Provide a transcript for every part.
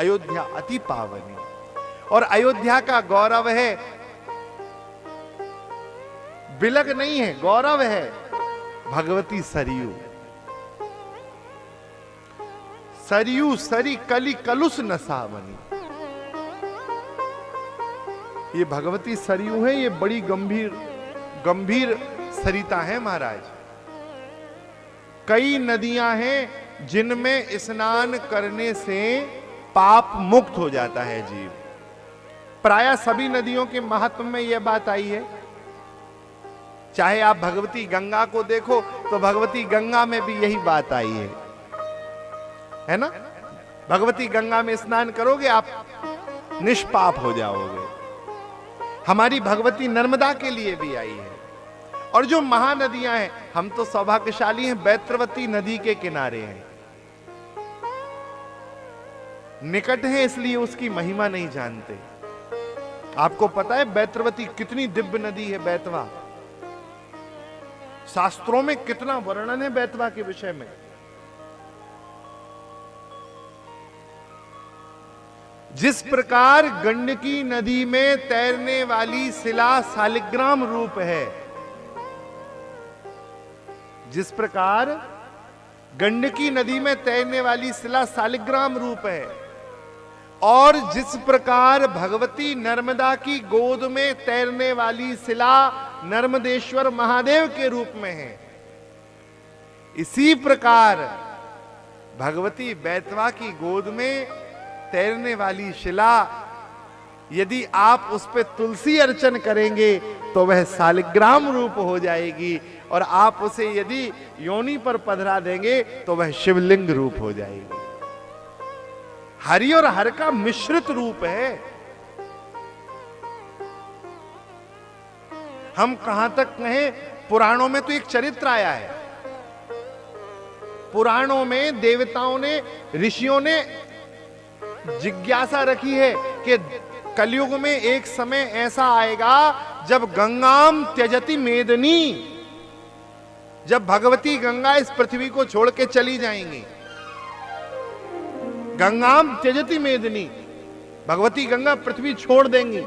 अयोध्या अति पावनी। और अयोध्या का गौरव है, बिलक नहीं है, गौरव है भगवती सरयू। सरयू सरी कली कलुष नसावनी। ये भगवती सरयू है, ये बड़ी गंभीर गंभीर सरिता है महाराज। कई नदियां हैं जिनमें स्नान करने से पाप मुक्त हो जाता है जीव। प्रायः सभी नदियों के महत्व में यह बात आई है। चाहे आप भगवती गंगा को देखो तो भगवती गंगा में भी यही बात आई है ना। भगवती गंगा में स्नान करोगे आप निष्पाप हो जाओगे। हमारी भगवती नर्मदा के लिए भी आई है। और जो महानदियां हैं, हम तो सौभाग्यशाली हैं, बैत्रवती नदी के किनारे हैं, निकट है, इसलिए उसकी महिमा नहीं जानते। आपको पता है बैत्रवती कितनी दिव्य नदी है। बैतवा, शास्त्रों में कितना वर्णन है बैतवा के विषय में। जिस प्रकार गंडकी नदी में तैरने वाली शिला शालिग्राम रूप है, जिस प्रकार गंडकी नदी में तैरने वाली शिला शालिग्राम रूप है, और जिस प्रकार भगवती नर्मदा की गोद में तैरने वाली शिला नर्मदेश्वर महादेव के रूप में है, इसी प्रकार भगवती बैतवा की गोद में तैरने वाली शिला, यदि आप उस पर तुलसी अर्चन करेंगे तो वह शालिग्राम रूप हो जाएगी, और आप उसे यदि योनि पर पधरा देंगे तो वह शिवलिंग रूप हो जाएगी। हरि और हर का मिश्रित रूप है। हम कहां तक कहें, पुराणों में तो एक चरित्र आया है। पुराणों में देवताओं ने, ऋषियों ने जिज्ञासा रखी है कि कलयुग में एक समय ऐसा आएगा जब गंगाम त्यजति मेदनी, जब भगवती गंगा इस पृथ्वी को छोड़ के चली जाएंगी। गंगाम त्यजति मेदनी, भगवती गंगा पृथ्वी छोड़ देंगी।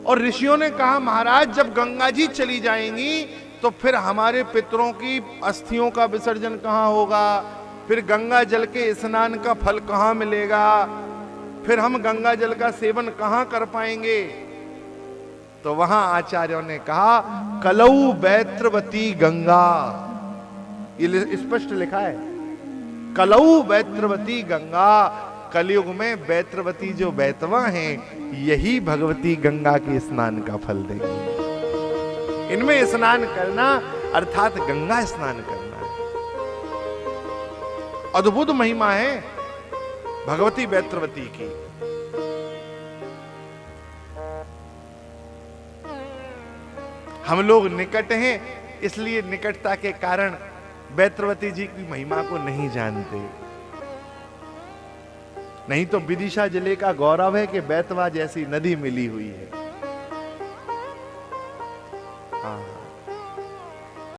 और ऋषियों ने कहा महाराज जब गंगा जी चली जाएंगी तो फिर हमारे पितरों की अस्थियों का विसर्जन कहां होगा, फिर गंगा जल के स्नान का फल कहां मिलेगा, फिर हम गंगा जल का सेवन कहां कर पाएंगे। तो वहां आचार्यों ने कहा कलऊ बैत्रवती गंगा, ये स्पष्ट लिखा है, कलऊ बैत्रवती गंगा। कलयुग में बैत्रवती जो बैतवा हैं, यही भगवती गंगा के स्नान का फल देंगी। इनमें स्नान करना अर्थात गंगा स्नान करना है। अद्भुत महिमा है भगवती बैत्रवती की। हम लोग निकट हैं, इसलिए निकटता के कारण बैत्रवती जी की महिमा को नहीं जानते। नहीं तो विदिशा जिले का गौरव है कि बैतवा जैसी नदी मिली हुई है।